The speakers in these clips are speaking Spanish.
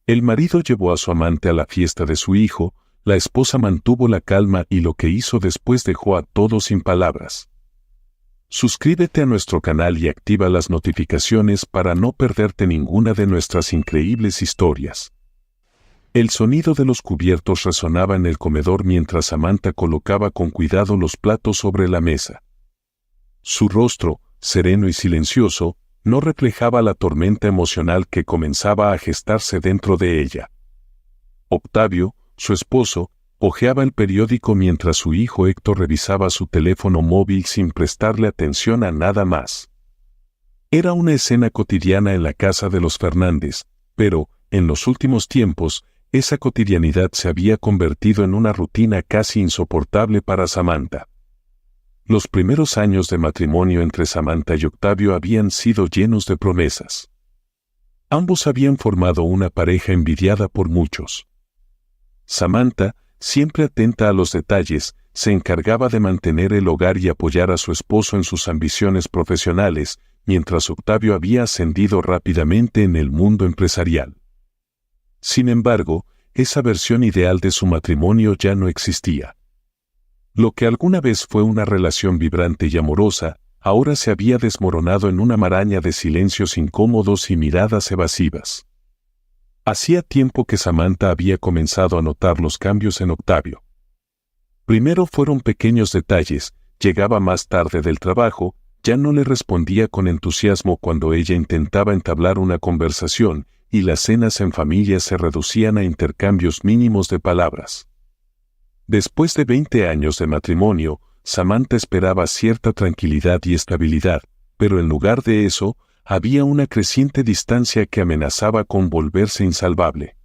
El marido llevó a su amante a la fiesta de su hijo, la esposa mantuvo la calma y lo que hizo después dejó a todos sin palabras. Suscríbete a nuestro canal y activa las notificaciones para no perderte ninguna de nuestras increíbles historias. El sonido de los cubiertos resonaba en el comedor mientras Samantha colocaba con cuidado los platos sobre la mesa. Su rostro, sereno y silencioso, no reflejaba la tormenta emocional que comenzaba a gestarse dentro de ella. Octavio, su esposo, hojeaba el periódico mientras su hijo Héctor revisaba su teléfono móvil sin prestarle atención a nada más. Era una escena cotidiana en la casa de los Fernández, pero, en los últimos tiempos, esa cotidianidad se había convertido en una rutina casi insoportable para Samantha. Los primeros años de matrimonio entre Samantha y Octavio habían sido llenos de promesas. Ambos habían formado una pareja envidiada por muchos. Samantha, siempre atenta a los detalles, se encargaba de mantener el hogar y apoyar a su esposo en sus ambiciones profesionales, mientras Octavio había ascendido rápidamente en el mundo empresarial. Sin embargo, esa versión ideal de su matrimonio ya no existía. Lo que alguna vez fue una relación vibrante y amorosa, ahora se había desmoronado en una maraña de silencios incómodos y miradas evasivas. Hacía tiempo que Samantha había comenzado a notar los cambios en Octavio. Primero fueron pequeños detalles, llegaba más tarde del trabajo, ya no le respondía con entusiasmo cuando ella intentaba entablar una conversación, y las cenas en familia se reducían a intercambios mínimos de palabras. Después de 20 años de matrimonio, Samantha esperaba cierta tranquilidad y estabilidad, pero en lugar de eso, había una creciente distancia que amenazaba con volverse insalvable.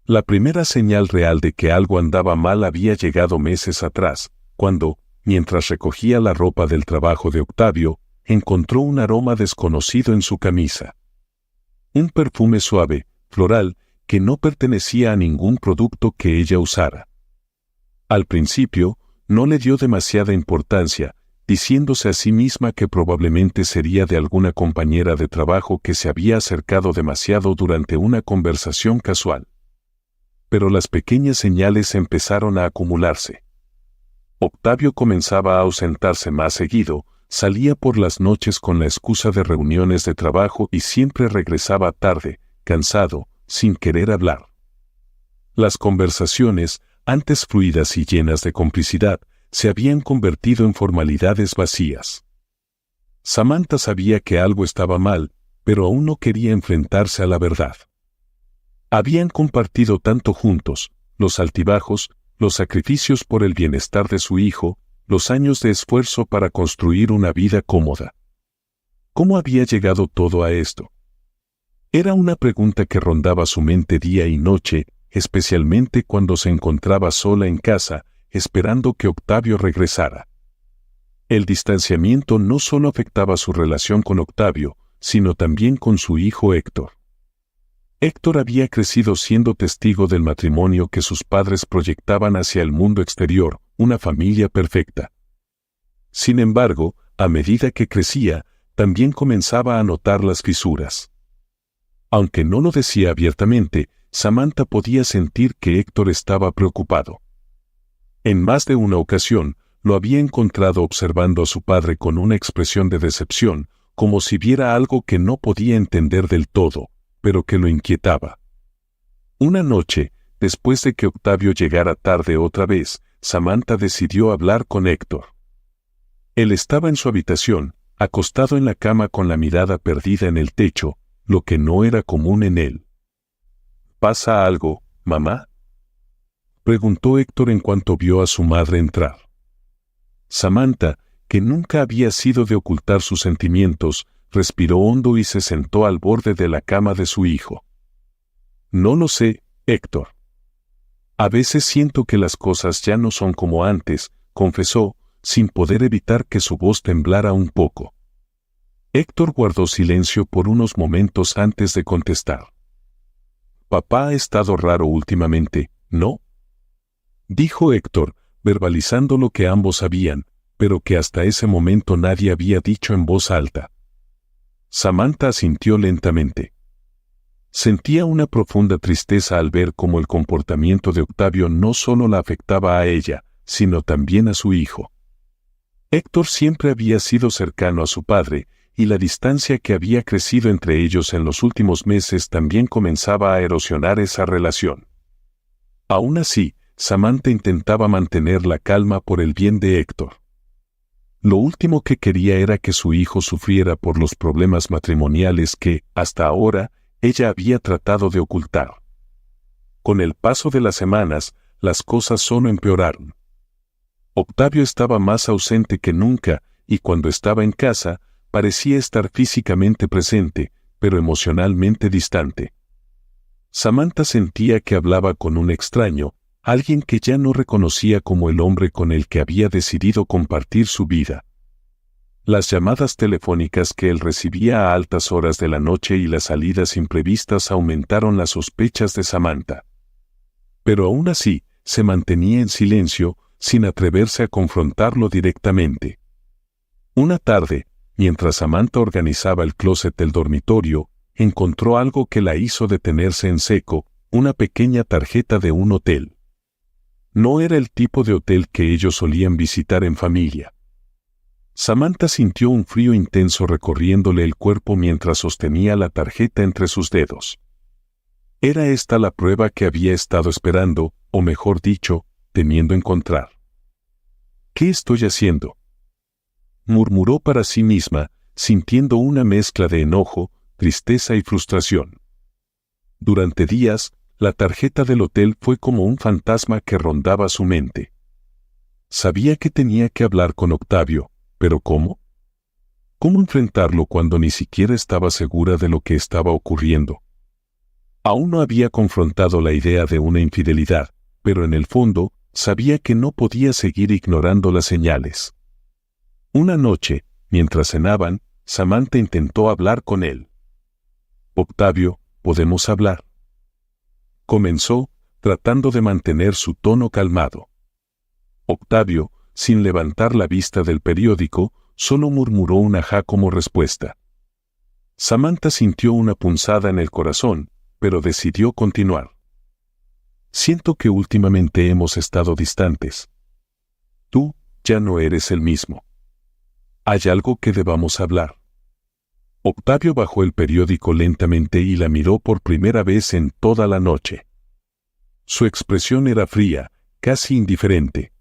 La primera señal real de que algo andaba mal había llegado meses atrás, cuando, mientras recogía la ropa del trabajo de Octavio, encontró un aroma desconocido en su camisa. Un perfume suave, floral, que no pertenecía a ningún producto que ella usara. Al principio, no le dio demasiada importancia, diciéndose a sí misma que probablemente sería de alguna compañera de trabajo que se había acercado demasiado durante una conversación casual. Pero las pequeñas señales empezaron a acumularse. Octavio comenzaba a ausentarse más seguido, salía por las noches con la excusa de reuniones de trabajo y siempre regresaba tarde, cansado, sin querer hablar. Las conversaciones, antes fluidas y llenas de complicidad, se habían convertido en formalidades vacías. Samantha sabía que algo estaba mal, pero aún no quería enfrentarse a la verdad. Habían compartido tanto juntos, los altibajos, los sacrificios por el bienestar de su hijo, los años de esfuerzo para construir una vida cómoda. ¿Cómo había llegado todo a esto? Era una pregunta que rondaba su mente día y noche, especialmente cuando se encontraba sola en casa, esperando que Octavio regresara. El distanciamiento no solo afectaba su relación con Octavio, sino también con su hijo Héctor. Héctor había crecido siendo testigo del matrimonio que sus padres proyectaban hacia el mundo exterior, una familia perfecta. Sin embargo, a medida que crecía, también comenzaba a notar las fisuras. Aunque no lo decía abiertamente, Samantha podía sentir que Héctor estaba preocupado. En más de una ocasión, lo había encontrado observando a su padre con una expresión de decepción, como si viera algo que no podía entender del todo, pero que lo inquietaba. Una noche, después de que Octavio llegara tarde otra vez, Samantha decidió hablar con Héctor. Él estaba en su habitación, acostado en la cama con la mirada perdida en el techo, lo que no era común en él. ¿Pasa algo, mamá?, preguntó Héctor en cuanto vio a su madre entrar. Samantha, que nunca había sido de ocultar sus sentimientos, respiró hondo y se sentó al borde de la cama de su hijo. No lo sé, Héctor. A veces siento que las cosas ya no son como antes, confesó, sin poder evitar que su voz temblara un poco. Héctor guardó silencio por unos momentos antes de contestar. Papá ha estado raro últimamente, ¿no?, dijo Héctor, verbalizando lo que ambos sabían, pero que hasta ese momento nadie había dicho en voz alta. Samantha asintió lentamente. Sentía una profunda tristeza al ver cómo el comportamiento de Octavio no solo la afectaba a ella, sino también a su hijo. Héctor siempre había sido cercano a su padre, y la distancia que había crecido entre ellos en los últimos meses también comenzaba a erosionar esa relación. Aún así, Samantha intentaba mantener la calma por el bien de Héctor. Lo último que quería era que su hijo sufriera por los problemas matrimoniales que, hasta ahora, ella había tratado de ocultar. Con el paso de las semanas, las cosas solo empeoraron. Octavio estaba más ausente que nunca, y cuando estaba en casa, parecía estar físicamente presente, pero emocionalmente distante. Samantha sentía que hablaba con un extraño, alguien que ya no reconocía como el hombre con el que había decidido compartir su vida. Las llamadas telefónicas que él recibía a altas horas de la noche y las salidas imprevistas aumentaron las sospechas de Samantha. Pero aún así, se mantenía en silencio, sin atreverse a confrontarlo directamente. Una tarde, mientras Samantha organizaba el closet del dormitorio, encontró algo que la hizo detenerse en seco, una pequeña tarjeta de un hotel. No era el tipo de hotel que ellos solían visitar en familia. Samantha sintió un frío intenso recorriéndole el cuerpo mientras sostenía la tarjeta entre sus dedos. Era esta la prueba que había estado esperando, o mejor dicho, temiendo encontrar. ¿Qué estoy haciendo?, murmuró para sí misma, sintiendo una mezcla de enojo, tristeza y frustración. Durante días, la tarjeta del hotel fue como un fantasma que rondaba su mente. Sabía que tenía que hablar con Octavio, pero ¿cómo? ¿Cómo enfrentarlo cuando ni siquiera estaba segura de lo que estaba ocurriendo? Aún no había confrontado la idea de una infidelidad, pero en el fondo, sabía que no podía seguir ignorando las señales. Una noche, mientras cenaban, Samantha intentó hablar con él. «Octavio, ¿podemos hablar?», comenzó, tratando de mantener su tono calmado. Octavio, sin levantar la vista del periódico, solo murmuró un ajá como respuesta. Samantha sintió una punzada en el corazón, pero decidió continuar. «Siento que últimamente hemos estado distantes. Tú ya no eres el mismo. ¿Hay algo que debamos hablar?». Octavio bajó el periódico lentamente y la miró por primera vez en toda la noche. Su expresión era fría, casi indiferente.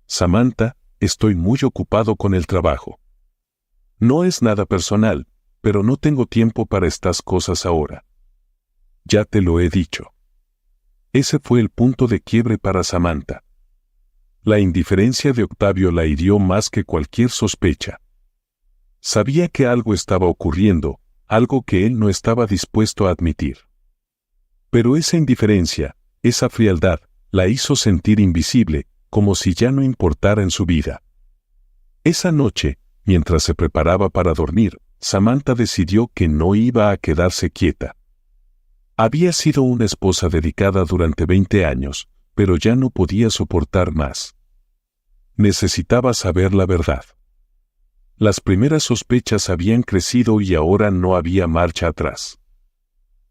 «Samantha, estoy muy ocupado con el trabajo. No es nada personal, pero no tengo tiempo para estas cosas ahora. Ya te lo he dicho». Ese fue el punto de quiebre para Samantha. La indiferencia de Octavio la hirió más que cualquier sospecha. Sabía que algo estaba ocurriendo, algo que él no estaba dispuesto a admitir. Pero esa indiferencia, esa frialdad, la hizo sentir invisible, como si ya no importara en su vida. Esa noche, mientras se preparaba para dormir, Samantha decidió que no iba a quedarse quieta. Había sido una esposa dedicada durante 20 años, pero ya no podía soportar más. Necesitaba saber la verdad. Las primeras sospechas habían crecido y ahora no había marcha atrás.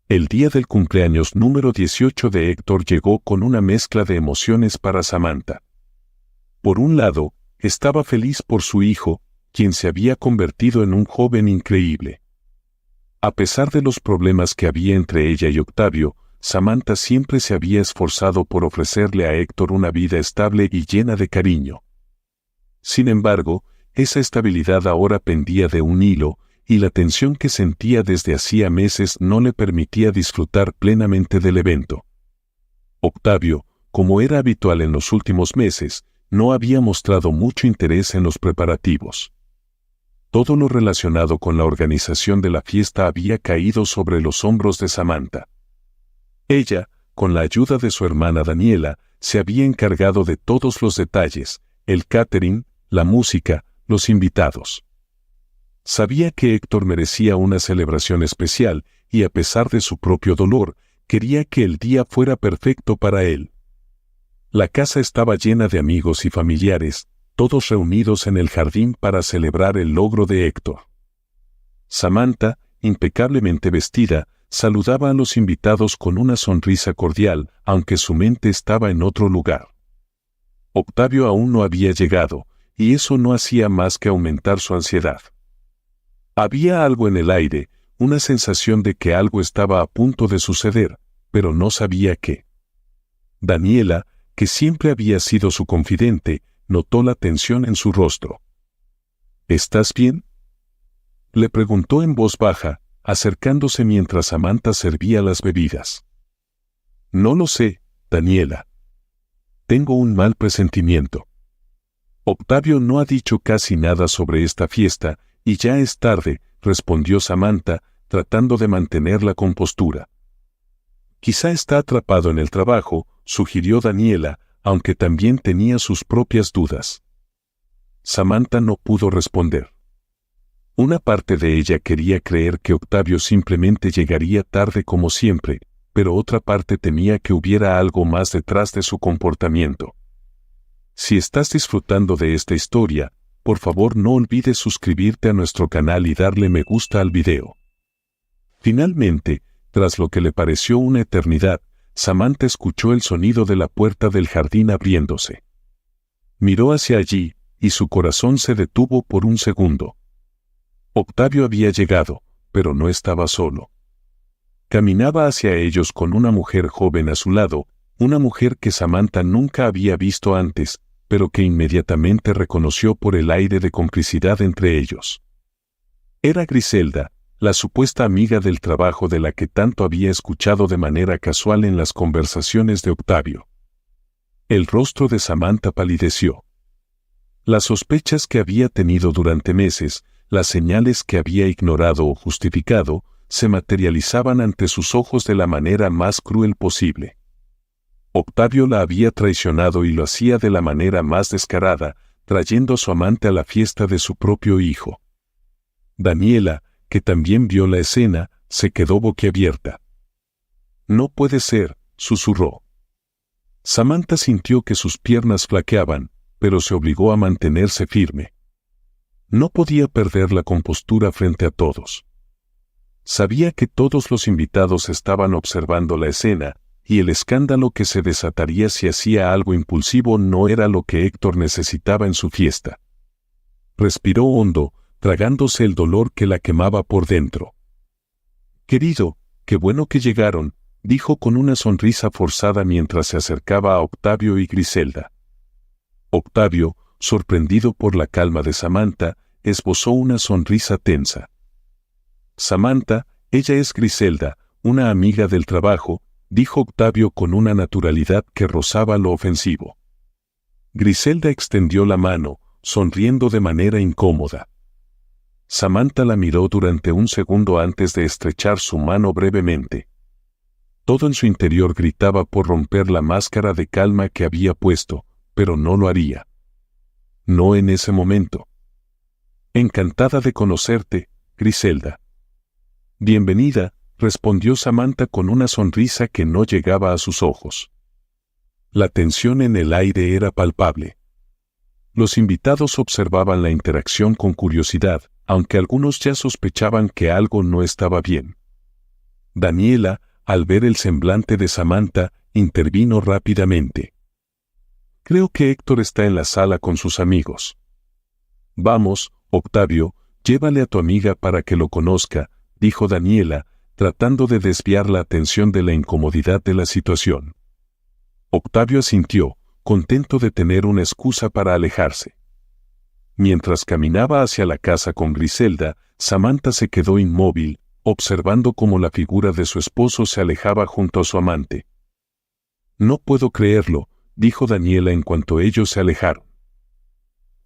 El día del cumpleaños número 18 de Héctor llegó con una mezcla de emociones para Samantha. Por un lado, estaba feliz por su hijo, quien se había convertido en un joven increíble. A pesar de los problemas que había entre ella y Octavio, Samantha siempre se había esforzado por ofrecerle a Héctor una vida estable y llena de cariño. Sin embargo, esa estabilidad ahora pendía de un hilo, y la tensión que sentía desde hacía meses no le permitía disfrutar plenamente del evento. Octavio, como era habitual en los últimos meses, no había mostrado mucho interés en los preparativos. Todo lo relacionado con la organización de la fiesta había caído sobre los hombros de Samantha. Ella, con la ayuda de su hermana Daniela, se había encargado de todos los detalles, el catering, la música, los invitados. Sabía que Héctor merecía una celebración especial y a pesar de su propio dolor, quería que el día fuera perfecto para él. La casa estaba llena de amigos y familiares, todos reunidos en el jardín para celebrar el logro de Héctor. Samantha, impecablemente vestida, saludaba a los invitados con una sonrisa cordial, aunque su mente estaba en otro lugar. Octavio aún no había llegado, y eso no hacía más que aumentar su ansiedad. Había algo en el aire, una sensación de que algo estaba a punto de suceder, pero no sabía qué. Daniela, que siempre había sido su confidente, notó la tensión en su rostro. ¿Estás bien?, le preguntó en voz baja, acercándose mientras Samantha servía las bebidas. No lo sé, Daniela. Tengo un mal presentimiento. Octavio no ha dicho casi nada sobre esta fiesta, y ya es tarde, respondió Samantha, tratando de mantener la compostura. Quizá está atrapado en el trabajo, sugirió Daniela, aunque también tenía sus propias dudas. Samantha no pudo responder. Una parte de ella quería creer que Octavio simplemente llegaría tarde como siempre, pero otra parte temía que hubiera algo más detrás de su comportamiento. Si estás disfrutando de esta historia, por favor no olvides suscribirte a nuestro canal y darle me gusta al video. Finalmente, tras lo que le pareció una eternidad, Samantha escuchó el sonido de la puerta del jardín abriéndose. Miró hacia allí, y su corazón se detuvo por un segundo. Octavio había llegado, pero no estaba solo. Caminaba hacia ellos con una mujer joven a su lado, una mujer que Samantha nunca había visto antes, pero que inmediatamente reconoció por el aire de complicidad entre ellos. Era Griselda, la supuesta amiga del trabajo de la que tanto había escuchado de manera casual en las conversaciones de Octavio. El rostro de Samantha palideció. Las sospechas que había tenido durante meses, las señales que había ignorado o justificado, se materializaban ante sus ojos de la manera más cruel posible. Octavio la había traicionado y lo hacía de la manera más descarada, trayendo a su amante a la fiesta de su propio hijo. Daniela, que también vio la escena, se quedó boquiabierta. No puede ser, susurró. Samantha sintió que sus piernas flaqueaban, pero se obligó a mantenerse firme. No podía perder la compostura frente a todos. Sabía que todos los invitados estaban observando la escena, y el escándalo que se desataría si hacía algo impulsivo no era lo que Héctor necesitaba en su fiesta. Respiró hondo, tragándose el dolor que la quemaba por dentro. Querido, qué bueno que llegaron, dijo con una sonrisa forzada mientras se acercaba a Octavio y Griselda. Octavio, sorprendido por la calma de Samantha, esbozó una sonrisa tensa. Samantha, ella es Griselda, una amiga del trabajo, dijo Octavio con una naturalidad que rozaba lo ofensivo. Griselda extendió la mano, sonriendo de manera incómoda. Samantha la miró durante un segundo antes de estrechar su mano brevemente. Todo en su interior gritaba por romper la máscara de calma que había puesto, pero no lo haría. No en ese momento. Encantada de conocerte, Griselda. Bienvenida, respondió Samantha con una sonrisa que no llegaba a sus ojos. La tensión en el aire era palpable. Los invitados observaban la interacción con curiosidad, aunque algunos ya sospechaban que algo no estaba bien. Daniela, al ver el semblante de Samantha, intervino rápidamente. Creo que Héctor está en la sala con sus amigos. Vamos, Octavio, llévale a tu amiga para que lo conozca, dijo Daniela, tratando de desviar la atención de la incomodidad de la situación. Octavio asintió, contento de tener una excusa para alejarse. Mientras caminaba hacia la casa con Griselda, Samantha se quedó inmóvil, observando cómo la figura de su esposo se alejaba junto a su amante. No puedo creerlo, dijo Daniela en cuanto ellos se alejaron.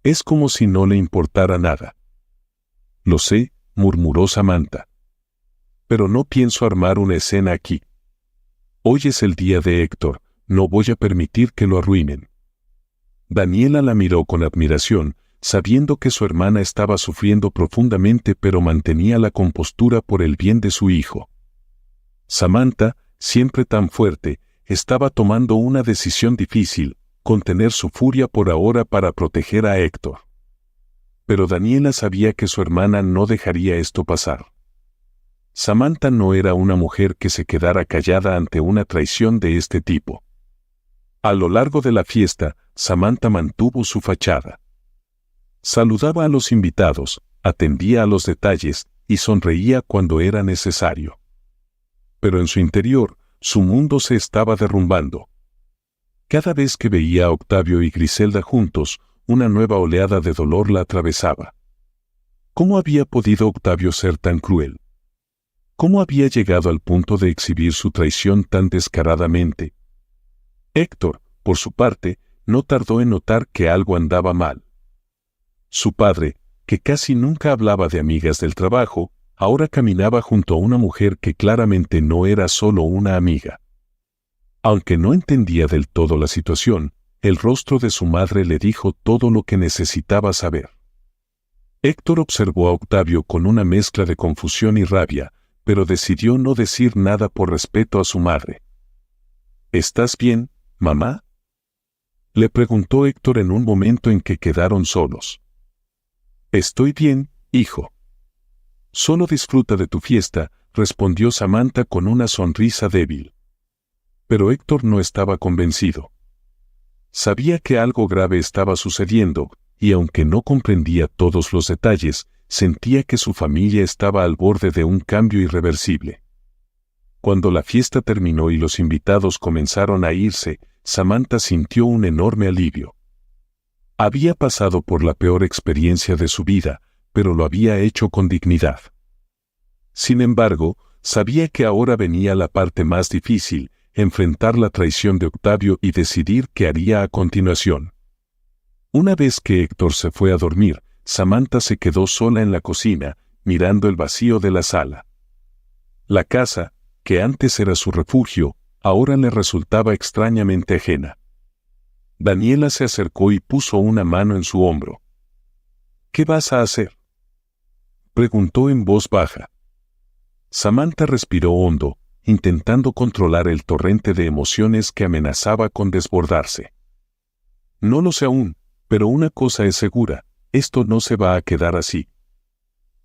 Es como si no le importara nada. Lo sé, murmuró Samantha. Pero no pienso armar una escena aquí. Hoy es el día de Héctor, no voy a permitir que lo arruinen. Daniela la miró con admiración, sabiendo que su hermana estaba sufriendo profundamente pero mantenía la compostura por el bien de su hijo. Samantha, siempre tan fuerte, estaba tomando una decisión difícil, contener su furia por ahora para proteger a Héctor. Pero Daniela sabía que su hermana no dejaría esto pasar. Samantha no era una mujer que se quedara callada ante una traición de este tipo. A lo largo de la fiesta, Samantha mantuvo su fachada. Saludaba a los invitados, atendía a los detalles y sonreía cuando era necesario. Pero en su interior, su mundo se estaba derrumbando. Cada vez que veía a Octavio y Griselda juntos, una nueva oleada de dolor la atravesaba. ¿Cómo había podido Octavio ser tan cruel? ¿Cómo había llegado al punto de exhibir su traición tan descaradamente? Héctor, por su parte, no tardó en notar que algo andaba mal. Su padre, que casi nunca hablaba de amigas del trabajo, ahora caminaba junto a una mujer que claramente no era solo una amiga. Aunque no entendía del todo la situación, el rostro de su madre le dijo todo lo que necesitaba saber. Héctor observó a Octavio con una mezcla de confusión y rabia, pero decidió no decir nada por respeto a su madre. ¿Estás bien, mamá?, le preguntó Héctor en un momento en que quedaron solos. Estoy bien, hijo. Solo disfruta de tu fiesta, respondió Samantha con una sonrisa débil. Pero Héctor no estaba convencido. Sabía que algo grave estaba sucediendo, y aunque no comprendía todos los detalles, sentía que su familia estaba al borde de un cambio irreversible. Cuando la fiesta terminó y los invitados comenzaron a irse, Samantha sintió un enorme alivio. Había pasado por la peor experiencia de su vida, pero lo había hecho con dignidad. Sin embargo, sabía que ahora venía la parte más difícil, enfrentar la traición de Octavio y decidir qué haría a continuación. Una vez que Héctor se fue a dormir, Samantha se quedó sola en la cocina, mirando el vacío de la sala. La casa, que antes era su refugio, ahora le resultaba extrañamente ajena. Daniela se acercó y puso una mano en su hombro. ¿Qué vas a hacer?, preguntó en voz baja. Samantha respiró hondo, intentando controlar el torrente de emociones que amenazaba con desbordarse. No lo sé aún, pero una cosa es segura, esto no se va a quedar así.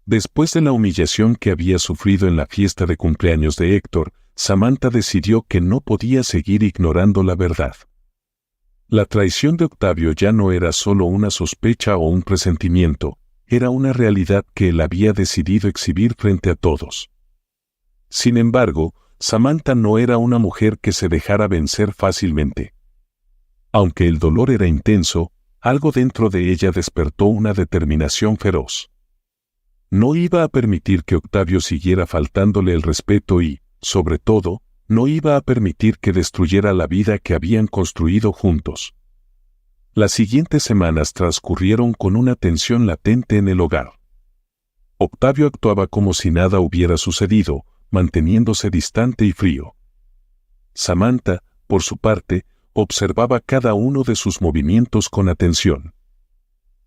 Después de la humillación que había sufrido en la fiesta de cumpleaños de Héctor, Samantha decidió que no podía seguir ignorando la verdad. La traición de Octavio ya no era solo una sospecha o un presentimiento, era una realidad que él había decidido exhibir frente a todos. Sin embargo, Samantha no era una mujer que se dejara vencer fácilmente. Aunque el dolor era intenso, algo dentro de ella despertó una determinación feroz. No iba a permitir que Octavio siguiera faltándole el respeto y, sobre todo, no iba a permitir que destruyera la vida que habían construido juntos. Las siguientes semanas transcurrieron con una tensión latente en el hogar. Octavio actuaba como si nada hubiera sucedido, manteniéndose distante y frío. Samantha, por su parte, observaba cada uno de sus movimientos con atención.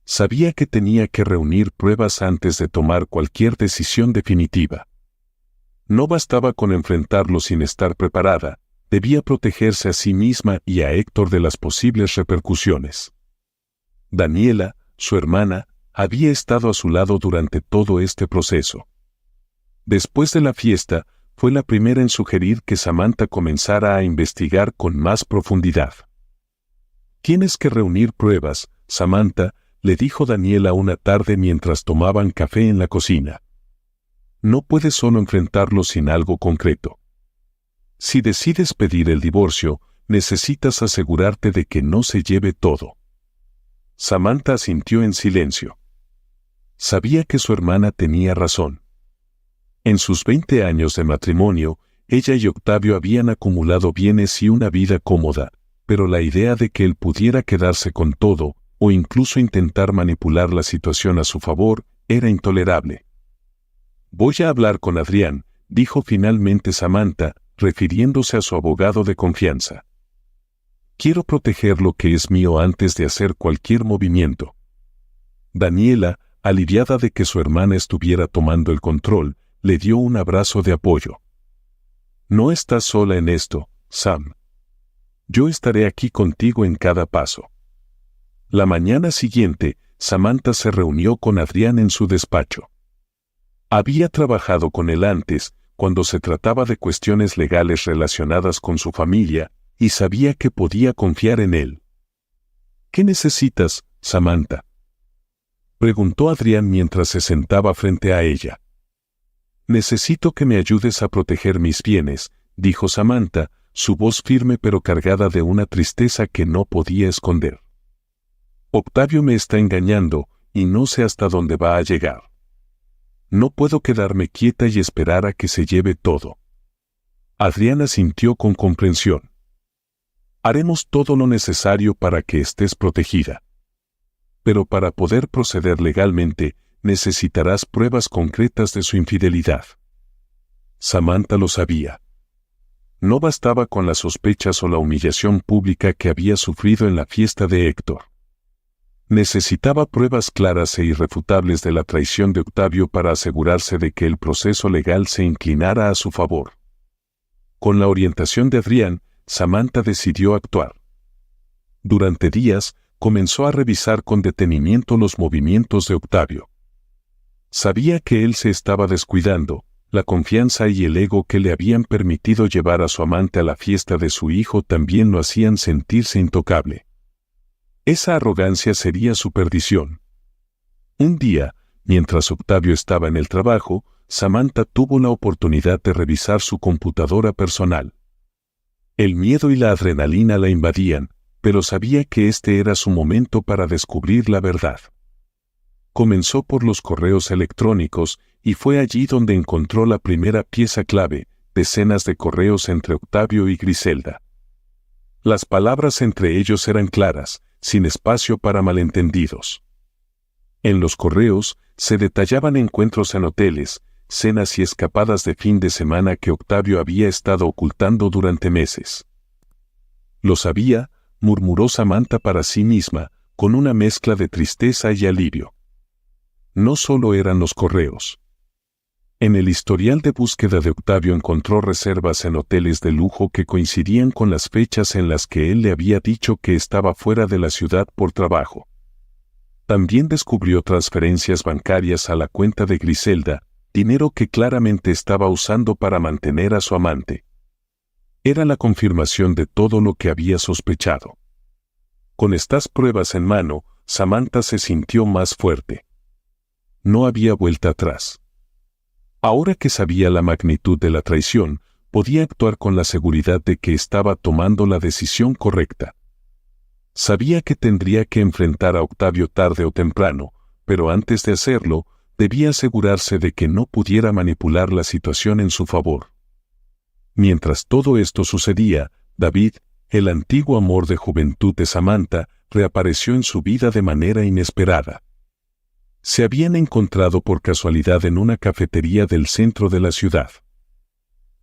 Sabía que tenía que reunir pruebas antes de tomar cualquier decisión definitiva. No bastaba con enfrentarlo sin estar preparada, debía protegerse a sí misma y a Héctor de las posibles repercusiones. Daniela, su hermana, había estado a su lado durante todo este proceso. Después de la fiesta, fue la primera en sugerir que Samantha comenzara a investigar con más profundidad. «Tienes que reunir pruebas, Samantha», le dijo Daniela una tarde mientras tomaban café en la cocina. «No puedes solo enfrentarlo sin algo concreto. Si decides pedir el divorcio, necesitas asegurarte de que no se lleve todo». Samantha asintió en silencio. Sabía que su hermana tenía razón. En sus 20 años de matrimonio, ella y Octavio habían acumulado bienes y una vida cómoda, pero la idea de que él pudiera quedarse con todo, o incluso intentar manipular la situación a su favor, era intolerable. «Voy a hablar con Adrián», dijo finalmente Samantha, refiriéndose a su abogado de confianza. «Quiero proteger lo que es mío antes de hacer cualquier movimiento». Daniela, aliviada de que su hermana estuviera tomando el control, le dio un abrazo de apoyo. «No estás sola en esto, Sam. Yo estaré aquí contigo en cada paso». La mañana siguiente, Samantha se reunió con Adrián en su despacho. Había trabajado con él antes cuando se trataba de cuestiones legales relacionadas con su familia, y sabía que podía confiar en él. ¿Qué necesitas, Samantha?, preguntó Adrián mientras se sentaba frente a ella. Necesito que me ayudes a proteger mis bienes, dijo Samantha, su voz firme pero cargada de una tristeza que no podía esconder. Octavio me está engañando, y no sé hasta dónde va a llegar. No puedo quedarme quieta y esperar a que se lleve todo. Adriana sintió con comprensión. Haremos todo lo necesario para que estés protegida. Pero para poder proceder legalmente, necesitarás pruebas concretas de su infidelidad. Samantha lo sabía. No bastaba con las sospechas o la humillación pública que había sufrido en la fiesta de Héctor. Necesitaba pruebas claras e irrefutables de la traición de Octavio para asegurarse de que el proceso legal se inclinara a su favor. Con la orientación de Adrián, Samantha decidió actuar. Durante días, comenzó a revisar con detenimiento los movimientos de Octavio. Sabía que él se estaba descuidando. La confianza y el ego que le habían permitido llevar a su amante a la fiesta de su hijo también lo hacían sentirse intocable. Esa arrogancia sería su perdición. Un día, mientras Octavio estaba en el trabajo, Samantha tuvo la oportunidad de revisar su computadora personal. El miedo y la adrenalina la invadían, pero sabía que este era su momento para descubrir la verdad. Comenzó por los correos electrónicos y fue allí donde encontró la primera pieza clave, decenas de correos entre Octavio y Griselda. Las palabras entre ellos eran claras, sin espacio para malentendidos. En los correos se detallaban encuentros en hoteles, cenas y escapadas de fin de semana que Octavio había estado ocultando durante meses. Lo sabía, murmuró Samantha para sí misma, con una mezcla de tristeza y alivio. No solo eran los correos. En el historial de búsqueda de Octavio encontró reservas en hoteles de lujo que coincidían con las fechas en las que él le había dicho que estaba fuera de la ciudad por trabajo. También descubrió transferencias bancarias a la cuenta de Griselda, dinero que claramente estaba usando para mantener a su amante. Era la confirmación de todo lo que había sospechado. Con estas pruebas en mano, Samantha se sintió más fuerte. No había vuelta atrás. Ahora que sabía la magnitud de la traición, podía actuar con la seguridad de que estaba tomando la decisión correcta. Sabía que tendría que enfrentar a Octavio tarde o temprano, pero antes de hacerlo, debía asegurarse de que no pudiera manipular la situación en su favor. Mientras todo esto sucedía, David, el antiguo amor de juventud de Samantha, reapareció en su vida de manera inesperada. Se habían encontrado por casualidad en una cafetería del centro de la ciudad.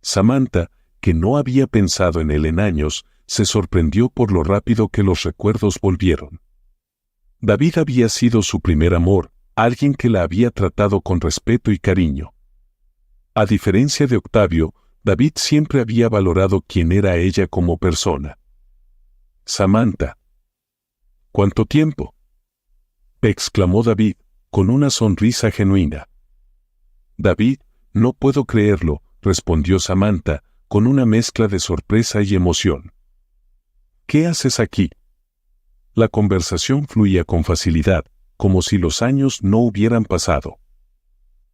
Samantha, que no había pensado en él en años, se sorprendió por lo rápido que los recuerdos volvieron. David había sido su primer amor, alguien que la había tratado con respeto y cariño. A diferencia de Octavio, David siempre había valorado quién era ella como persona. Samantha. ¿Cuánto tiempo?, exclamó David, con una sonrisa genuina. David, no puedo creerlo, respondió Samantha, con una mezcla de sorpresa y emoción. ¿Qué haces aquí? La conversación fluía con facilidad, como si los años no hubieran pasado.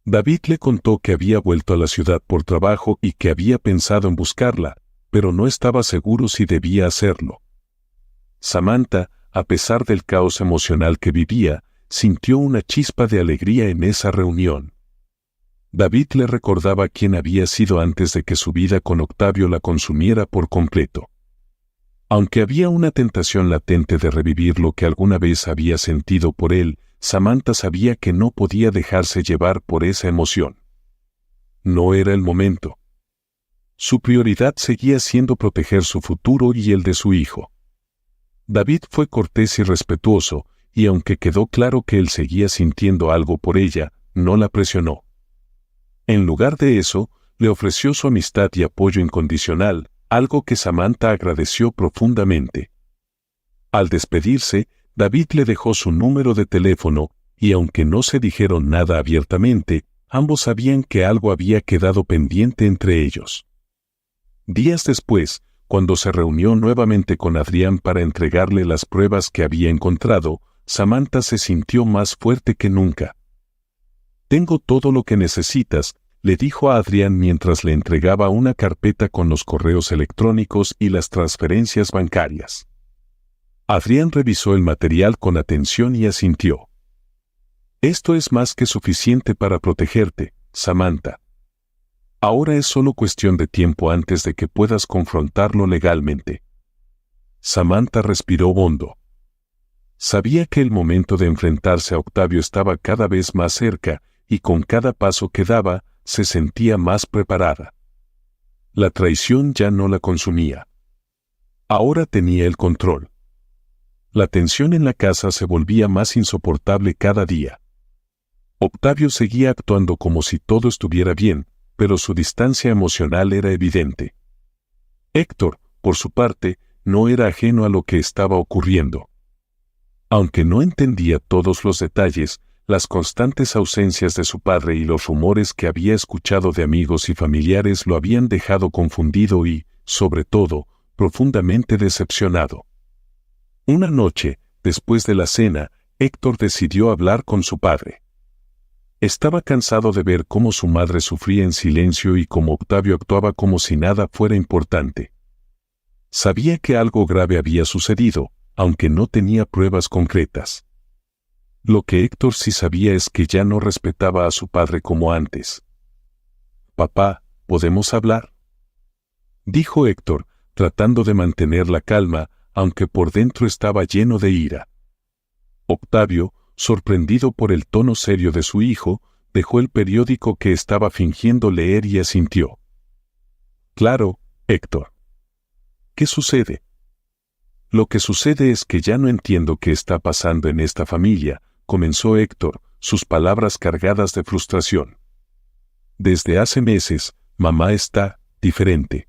David le contó que había vuelto a la ciudad por trabajo y que había pensado en buscarla, pero no estaba seguro si debía hacerlo. Samantha, a pesar del caos emocional que vivía, sintió una chispa de alegría en esa reunión. David le recordaba quién había sido antes de que su vida con Octavio la consumiera por completo. Aunque había una tentación latente de revivir lo que alguna vez había sentido por él, Samantha sabía que no podía dejarse llevar por esa emoción. No era el momento. Su prioridad seguía siendo proteger su futuro y el de su hijo. David fue cortés y respetuoso, y aunque quedó claro que él seguía sintiendo algo por ella, no la presionó. En lugar de eso, le ofreció su amistad y apoyo incondicional, algo que Samantha agradeció profundamente. Al despedirse, David le dejó su número de teléfono, y aunque no se dijeron nada abiertamente, ambos sabían que algo había quedado pendiente entre ellos. Días después, cuando se reunió nuevamente con Adrián para entregarle las pruebas que había encontrado, Samantha se sintió más fuerte que nunca. «Tengo todo lo que necesitas», le dijo a Adrián mientras le entregaba una carpeta con los correos electrónicos y las transferencias bancarias. Adrián revisó el material con atención y asintió. «Esto es más que suficiente para protegerte, Samantha. Ahora es solo cuestión de tiempo antes de que puedas confrontarlo legalmente». Samantha respiró hondo. Sabía que el momento de enfrentarse a Octavio estaba cada vez más cerca, y con cada paso que daba, se sentía más preparada. La traición ya no la consumía. Ahora tenía el control. La tensión en la casa se volvía más insoportable cada día. Octavio seguía actuando como si todo estuviera bien, pero su distancia emocional era evidente. Héctor, por su parte, no era ajeno a lo que estaba ocurriendo. Aunque no entendía todos los detalles, las constantes ausencias de su padre y los rumores que había escuchado de amigos y familiares lo habían dejado confundido y, sobre todo, profundamente decepcionado. Una noche, después de la cena, Héctor decidió hablar con su padre. Estaba cansado de ver cómo su madre sufría en silencio y cómo Octavio actuaba como si nada fuera importante. Sabía que algo grave había sucedido, aunque no tenía pruebas concretas. Lo que Héctor sí sabía es que ya no respetaba a su padre como antes. «Papá, ¿podemos hablar?», dijo Héctor, tratando de mantener la calma, aunque por dentro estaba lleno de ira. Octavio, sorprendido por el tono serio de su hijo, dejó el periódico que estaba fingiendo leer y asintió. «Claro, Héctor. ¿Qué sucede?». «Lo que sucede es que ya no entiendo qué está pasando en esta familia», comenzó Héctor, sus palabras cargadas de frustración. «Desde hace meses, mamá está diferente.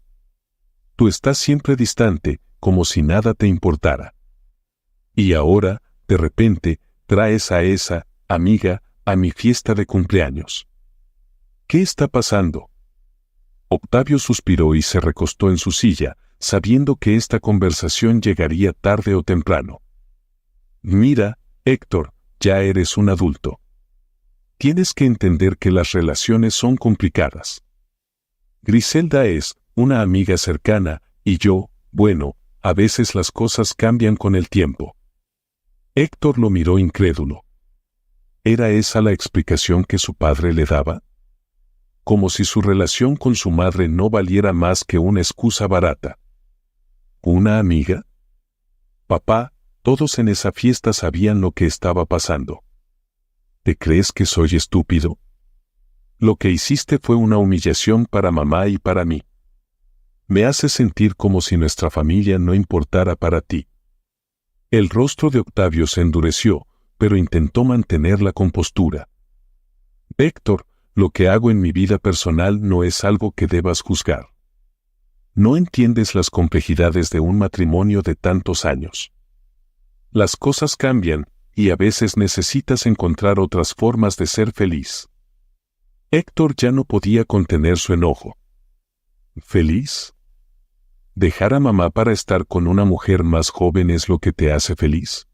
Tú estás siempre distante, como si nada te importara. Y ahora, de repente, traes a esa amiga a mi fiesta de cumpleaños. ¿Qué está pasando?». Octavio suspiró y se recostó en su silla, sabiendo que esta conversación llegaría tarde o temprano. «Mira, Héctor, ya eres un adulto. Tienes que entender que las relaciones son complicadas. Griselda es una amiga cercana, y yo, bueno, a veces las cosas cambian con el tiempo». Héctor lo miró incrédulo. ¿Era esa la explicación que su padre le daba? Como si su relación con su madre no valiera más que una excusa barata. ¿Una amiga? «Papá, todos en esa fiesta sabían lo que estaba pasando. ¿Te crees que soy estúpido? Lo que hiciste fue una humillación para mamá y para mí. Me hace sentir como si nuestra familia no importara para ti». El rostro de Octavio se endureció, pero intentó mantener la compostura. «Héctor, lo que hago en mi vida personal no es algo que debas juzgar. No entiendes las complejidades de un matrimonio de tantos años. Las cosas cambian, y a veces necesitas encontrar otras formas de ser feliz». Héctor ya no podía contener su enojo. ¿Feliz? ¿Dejar a mamá para estar con una mujer más joven es lo que te hace feliz?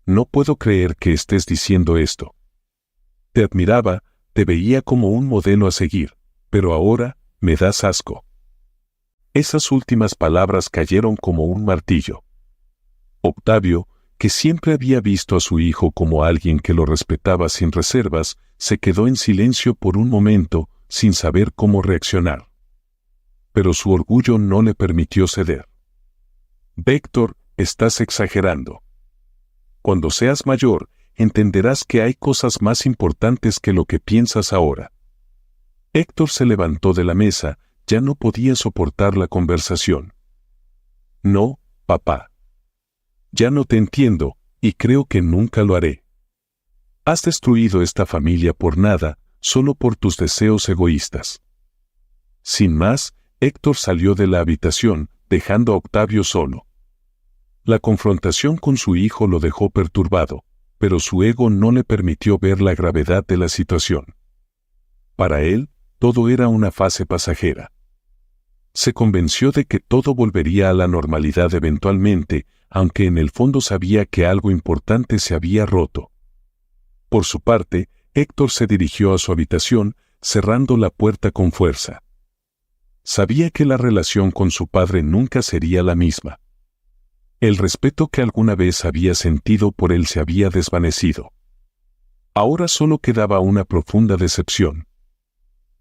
No puedo creer que estés diciendo esto. Te admiraba, te veía como un modelo a seguir, pero ahora me das asco. Esas últimas palabras cayeron como un martillo. Octavio, que siempre había visto a su hijo como alguien que lo respetaba sin reservas, se quedó en silencio por un momento, sin saber cómo reaccionar. Pero su orgullo no le permitió ceder. «Héctor, estás exagerando. Cuando seas mayor, entenderás que hay cosas más importantes que lo que piensas ahora». Héctor se levantó de la mesa, ya no podía soportar la conversación. «No, papá. Ya no te entiendo, y creo que nunca lo haré. Has destruido esta familia por nada, solo por tus deseos egoístas». Sin más, Héctor salió de la habitación, dejando a Octavio solo. La confrontación con su hijo lo dejó perturbado, pero su ego no le permitió ver la gravedad de la situación. Para él, todo era una fase pasajera. Se convenció de que todo volvería a la normalidad eventualmente, aunque en el fondo sabía que algo importante se había roto. Por su parte, Héctor se dirigió a su habitación, cerrando la puerta con fuerza. Sabía que la relación con su padre nunca sería la misma. El respeto que alguna vez había sentido por él se había desvanecido. Ahora solo quedaba una profunda decepción.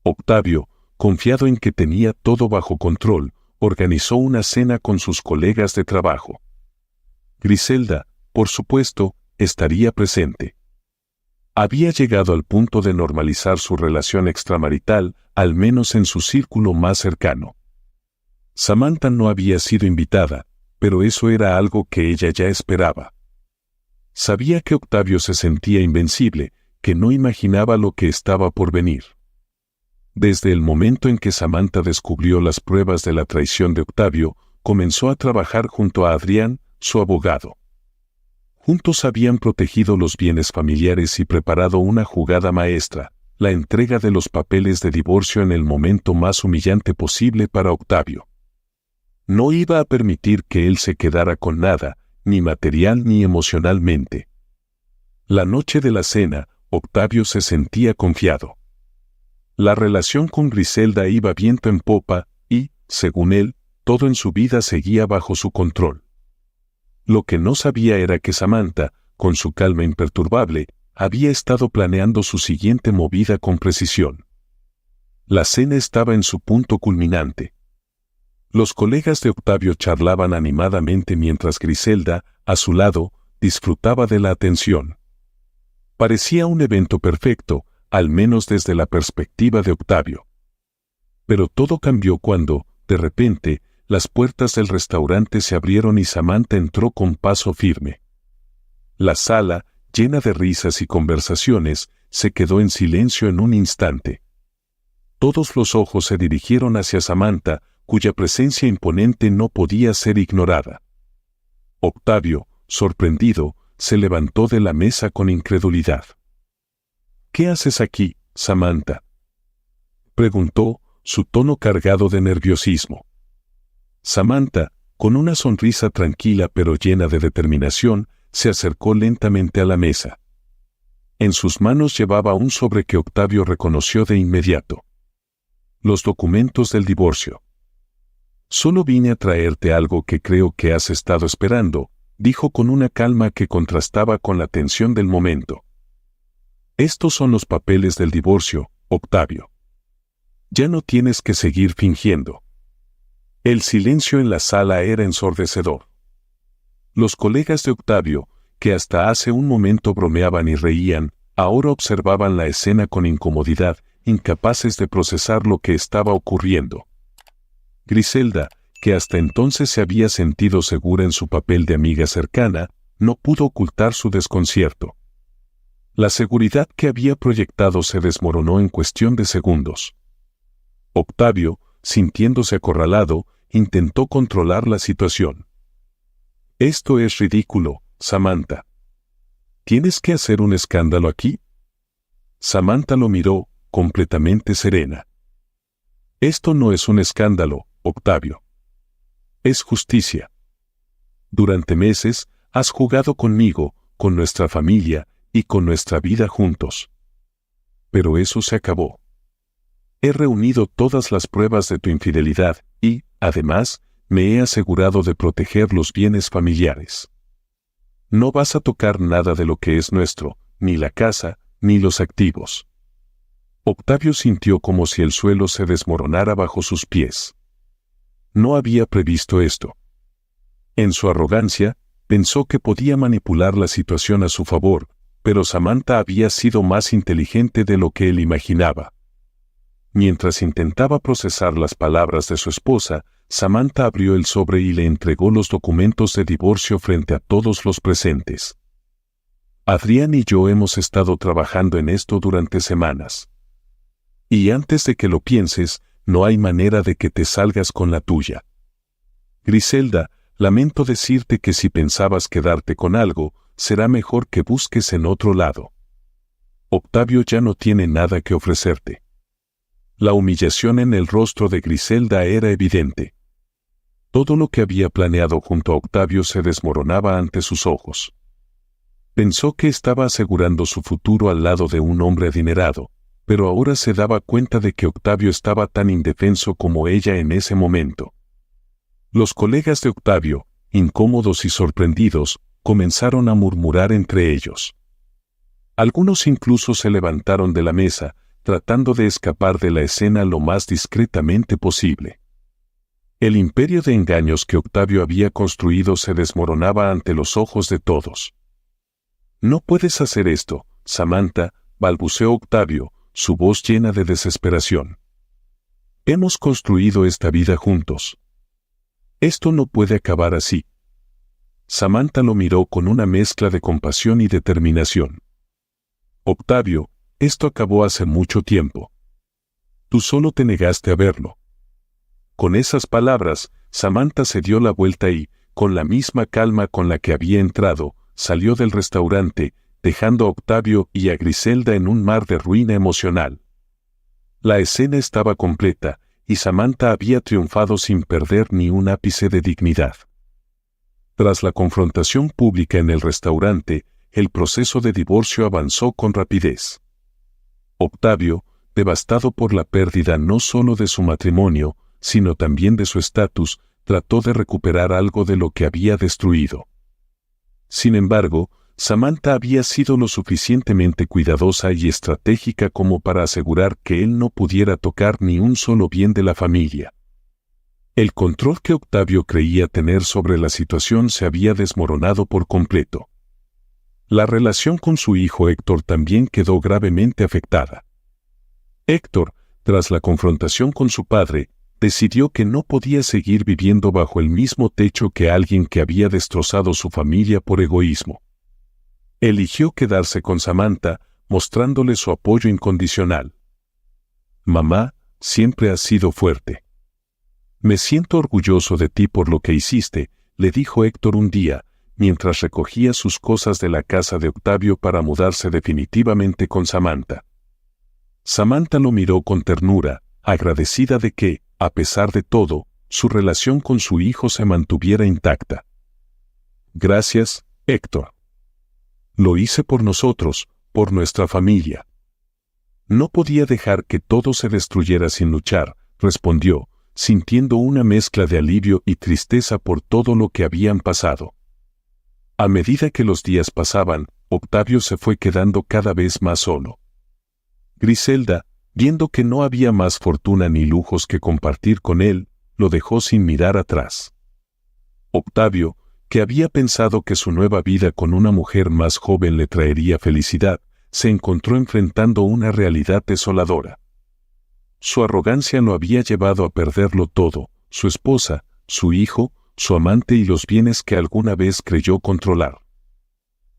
Octavio, confiado en que tenía todo bajo control, organizó una cena con sus colegas de trabajo. Griselda, por supuesto, estaría presente. Había llegado al punto de normalizar su relación extramarital, al menos en su círculo más cercano. Samantha no había sido invitada, pero eso era algo que ella ya esperaba. Sabía que Octavio se sentía invencible, que no imaginaba lo que estaba por venir. Desde el momento en que Samantha descubrió las pruebas de la traición de Octavio, comenzó a trabajar junto a Adrián, su abogado. Juntos habían protegido los bienes familiares y preparado una jugada maestra, la entrega de los papeles de divorcio en el momento más humillante posible para Octavio. No iba a permitir que él se quedara con nada, ni material ni emocionalmente. La noche de la cena, Octavio se sentía confiado. La relación con Griselda iba viento en popa y, según él, todo en su vida seguía bajo su control. Lo que no sabía era que Samantha, con su calma imperturbable, había estado planeando su siguiente movida con precisión. La cena estaba en su punto culminante. Los colegas de Octavio charlaban animadamente mientras Griselda, a su lado, disfrutaba de la atención. Parecía un evento perfecto, al menos desde la perspectiva de Octavio. Pero todo cambió cuando, de repente, las puertas del restaurante se abrieron y Samantha entró con paso firme. La sala, llena de risas y conversaciones, se quedó en silencio en un instante. Todos los ojos se dirigieron hacia Samantha, cuya presencia imponente no podía ser ignorada. Octavio, sorprendido, se levantó de la mesa con incredulidad. «¿Qué haces aquí, Samantha?», preguntó, su tono cargado de nerviosismo. Samantha, con una sonrisa tranquila pero llena de determinación, se acercó lentamente a la mesa. En sus manos llevaba un sobre que Octavio reconoció de inmediato. Los documentos del divorcio. «Solo vine a traerte algo que creo que has estado esperando», dijo con una calma que contrastaba con la tensión del momento. «Estos son los papeles del divorcio, Octavio. Ya no tienes que seguir fingiendo». El silencio en la sala era ensordecedor. Los colegas de Octavio, que hasta hace un momento bromeaban y reían, ahora observaban la escena con incomodidad, incapaces de procesar lo que estaba ocurriendo. Griselda, que hasta entonces se había sentido segura en su papel de amiga cercana, no pudo ocultar su desconcierto. La seguridad que había proyectado se desmoronó en cuestión de segundos. Octavio, sintiéndose acorralado, intentó controlar la situación. «Esto es ridículo, Samantha. ¿Tienes que hacer un escándalo aquí?». Samantha lo miró, completamente serena. «Esto no es un escándalo, Octavio. Es justicia. Durante meses, has jugado conmigo, con nuestra familia y con nuestra vida juntos. Pero eso se acabó. He reunido todas las pruebas de tu infidelidad y, además, me he asegurado de proteger los bienes familiares. No vas a tocar nada de lo que es nuestro, ni la casa, ni los activos». Octavio sintió como si el suelo se desmoronara bajo sus pies. No había previsto esto. En su arrogancia, pensó que podía manipular la situación a su favor, pero Samantha había sido más inteligente de lo que él imaginaba. Mientras intentaba procesar las palabras de su esposa, Samantha abrió el sobre y le entregó los documentos de divorcio frente a todos los presentes. «Adrián y yo hemos estado trabajando en esto durante semanas. Y antes de que lo pienses, no hay manera de que te salgas con la tuya. Griselda, lamento decirte que si pensabas quedarte con algo, será mejor que busques en otro lado. Octavio ya no tiene nada que ofrecerte». La humillación en el rostro de Griselda era evidente. Todo lo que había planeado junto a Octavio se desmoronaba ante sus ojos. Pensó que estaba asegurando su futuro al lado de un hombre adinerado, pero ahora se daba cuenta de que Octavio estaba tan indefenso como ella en ese momento. Los colegas de Octavio, incómodos y sorprendidos, comenzaron a murmurar entre ellos. Algunos incluso se levantaron de la mesa, tratando de escapar de la escena lo más discretamente posible. El imperio de engaños que Octavio había construido se desmoronaba ante los ojos de todos. «No puedes hacer esto, Samantha», balbuceó Octavio, su voz llena de desesperación. «Hemos construido esta vida juntos. Esto no puede acabar así». Samantha lo miró con una mezcla de compasión y determinación. «Octavio, esto acabó hace mucho tiempo. Tú solo te negaste a verlo». Con esas palabras, Samantha se dio la vuelta y, con la misma calma con la que había entrado, salió del restaurante, dejando a Octavio y a Griselda en un mar de ruina emocional. La escena estaba completa, y Samantha había triunfado sin perder ni un ápice de dignidad. Tras la confrontación pública en el restaurante, el proceso de divorcio avanzó con rapidez. Octavio, devastado por la pérdida no solo de su matrimonio, sino también de su estatus, trató de recuperar algo de lo que había destruido. Sin embargo, Samantha había sido lo suficientemente cuidadosa y estratégica como para asegurar que él no pudiera tocar ni un solo bien de la familia. El control que Octavio creía tener sobre la situación se había desmoronado por completo. La relación con su hijo Héctor también quedó gravemente afectada. Héctor, tras la confrontación con su padre, decidió que no podía seguir viviendo bajo el mismo techo que alguien que había destrozado su familia por egoísmo. Eligió quedarse con Samantha, mostrándole su apoyo incondicional. «Mamá, siempre has sido fuerte. Me siento orgulloso de ti por lo que hiciste», le dijo Héctor un día, mientras recogía sus cosas de la casa de Octavio para mudarse definitivamente con Samantha. Samantha lo miró con ternura, agradecida de que, a pesar de todo, su relación con su hijo se mantuviera intacta. «Gracias, Héctor. Lo hice por nosotros, por nuestra familia». «No podía dejar que todo se destruyera sin luchar», respondió, sintiendo una mezcla de alivio y tristeza por todo lo que habían pasado. A medida que los días pasaban, Octavio se fue quedando cada vez más solo. Griselda, viendo que no había más fortuna ni lujos que compartir con él, lo dejó sin mirar atrás. Octavio, que había pensado que su nueva vida con una mujer más joven le traería felicidad, se encontró enfrentando una realidad desoladora. Su arrogancia lo había llevado a perderlo todo: su esposa, su hijo, su amante y los bienes que alguna vez creyó controlar.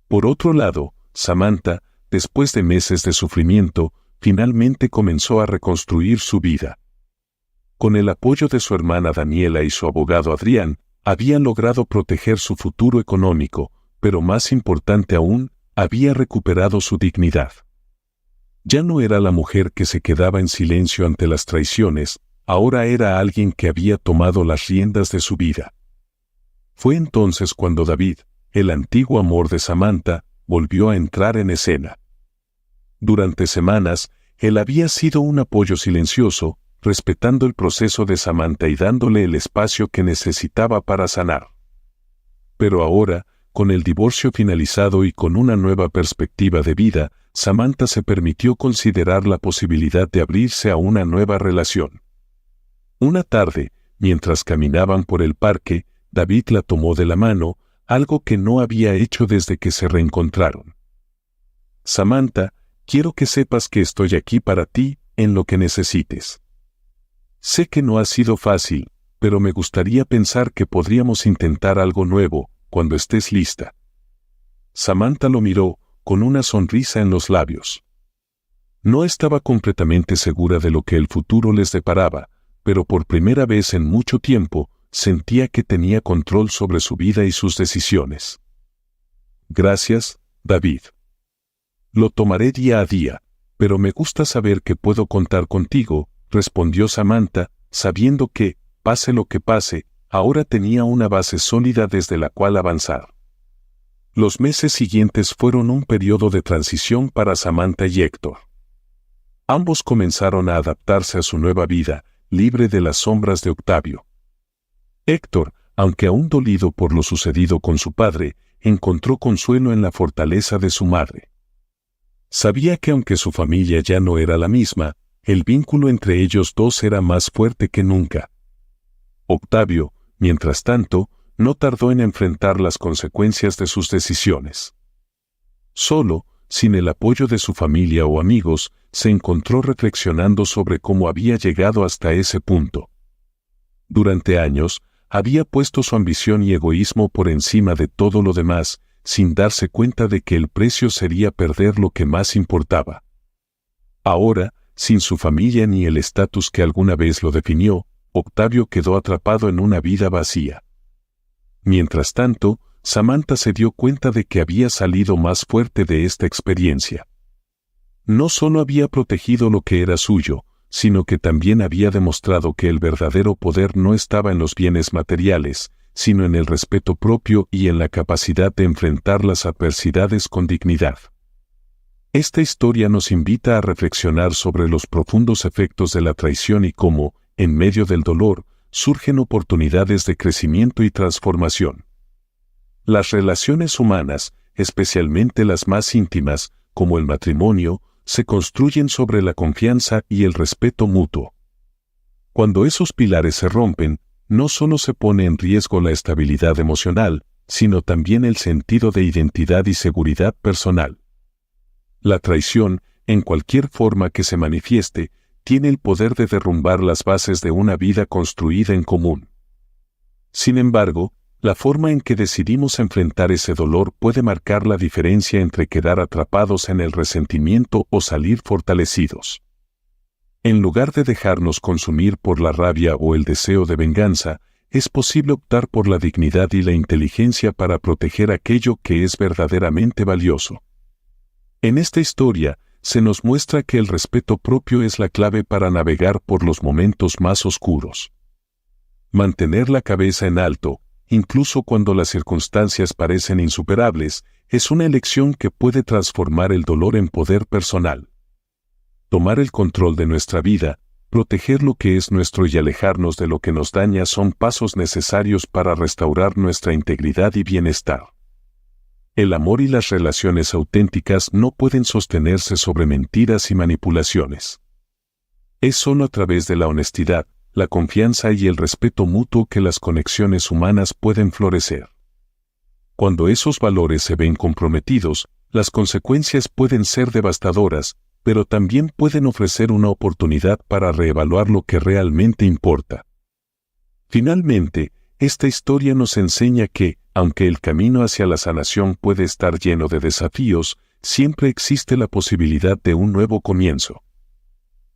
Por otro lado, Samantha, después de meses de sufrimiento, finalmente comenzó a reconstruir su vida. Con el apoyo de su hermana Daniela y su abogado Adrián, habían logrado proteger su futuro económico, pero más importante aún, había recuperado su dignidad. Ya no era la mujer que se quedaba en silencio ante las traiciones, ahora era alguien que había tomado las riendas de su vida. Fue entonces cuando David, el antiguo amor de Samantha, volvió a entrar en escena. Durante semanas, él había sido un apoyo silencioso, respetando el proceso de Samantha y dándole el espacio que necesitaba para sanar. Pero ahora, con el divorcio finalizado y con una nueva perspectiva de vida, Samantha se permitió considerar la posibilidad de abrirse a una nueva relación. Una tarde, mientras caminaban por el parque, David la tomó de la mano, algo que no había hecho desde que se reencontraron. «Samantha, quiero que sepas que estoy aquí para ti, en lo que necesites. Sé que no ha sido fácil, pero me gustaría pensar que podríamos intentar algo nuevo, cuando estés lista». Samantha lo miró, con una sonrisa en los labios. No estaba completamente segura de lo que el futuro les deparaba, pero por primera vez en mucho tiempo, sentía que tenía control sobre su vida y sus decisiones. «Gracias, David. Lo tomaré día a día, pero me gusta saber que puedo contar contigo», respondió Samantha, sabiendo que, pase lo que pase, ahora tenía una base sólida desde la cual avanzar. Los meses siguientes fueron un periodo de transición para Samantha y Héctor. Ambos comenzaron a adaptarse a su nueva vida, libre de las sombras de Octavio. Héctor, aunque aún dolido por lo sucedido con su padre, encontró consuelo en la fortaleza de su madre. Sabía que aunque su familia ya no era la misma, el vínculo entre ellos dos era más fuerte que nunca. Octavio, mientras tanto, no tardó en enfrentar las consecuencias de sus decisiones. Solo, sin el apoyo de su familia o amigos, se encontró reflexionando sobre cómo había llegado hasta ese punto. Durante años, había puesto su ambición y egoísmo por encima de todo lo demás, sin darse cuenta de que el precio sería perder lo que más importaba. Ahora, sin su familia ni el estatus que alguna vez lo definió, Octavio quedó atrapado en una vida vacía. Mientras tanto, Samantha se dio cuenta de que había salido más fuerte de esta experiencia. No solo había protegido lo que era suyo, sino que también había demostrado que el verdadero poder no estaba en los bienes materiales, sino en el respeto propio y en la capacidad de enfrentar las adversidades con dignidad. Esta historia nos invita a reflexionar sobre los profundos efectos de la traición y cómo, en medio del dolor, surgen oportunidades de crecimiento y transformación. Las relaciones humanas, especialmente las más íntimas, como el matrimonio, se construyen sobre la confianza y el respeto mutuo. Cuando esos pilares se rompen, no solo se pone en riesgo la estabilidad emocional, sino también el sentido de identidad y seguridad personal. La traición, en cualquier forma que se manifieste, tiene el poder de derrumbar las bases de una vida construida en común. Sin embargo, la forma en que decidimos enfrentar ese dolor puede marcar la diferencia entre quedar atrapados en el resentimiento o salir fortalecidos. En lugar de dejarnos consumir por la rabia o el deseo de venganza, es posible optar por la dignidad y la inteligencia para proteger aquello que es verdaderamente valioso. En esta historia, se nos muestra que el respeto propio es la clave para navegar por los momentos más oscuros. Mantener la cabeza en alto, incluso cuando las circunstancias parecen insuperables, es una elección que puede transformar el dolor en poder personal. Tomar el control de nuestra vida, proteger lo que es nuestro y alejarnos de lo que nos daña son pasos necesarios para restaurar nuestra integridad y bienestar. El amor y las relaciones auténticas no pueden sostenerse sobre mentiras y manipulaciones. Es solo a través de la honestidad, la confianza y el respeto mutuo que las conexiones humanas pueden florecer. Cuando esos valores se ven comprometidos, las consecuencias pueden ser devastadoras, pero también pueden ofrecer una oportunidad para reevaluar lo que realmente importa. Finalmente, esta historia nos enseña que, aunque el camino hacia la sanación puede estar lleno de desafíos, siempre existe la posibilidad de un nuevo comienzo.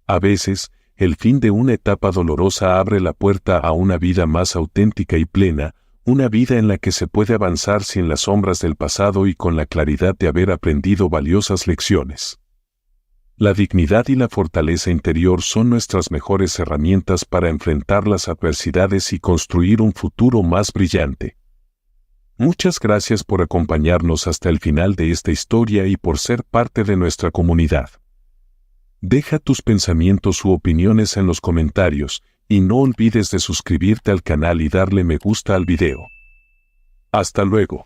A veces, el fin de una etapa dolorosa abre la puerta a una vida más auténtica y plena, una vida en la que se puede avanzar sin las sombras del pasado y con la claridad de haber aprendido valiosas lecciones. La dignidad y la fortaleza interior son nuestras mejores herramientas para enfrentar las adversidades y construir un futuro más brillante. Muchas gracias por acompañarnos hasta el final de esta historia y por ser parte de nuestra comunidad. Deja tus pensamientos u opiniones en los comentarios, y no olvides de suscribirte al canal y darle me gusta al video. Hasta luego.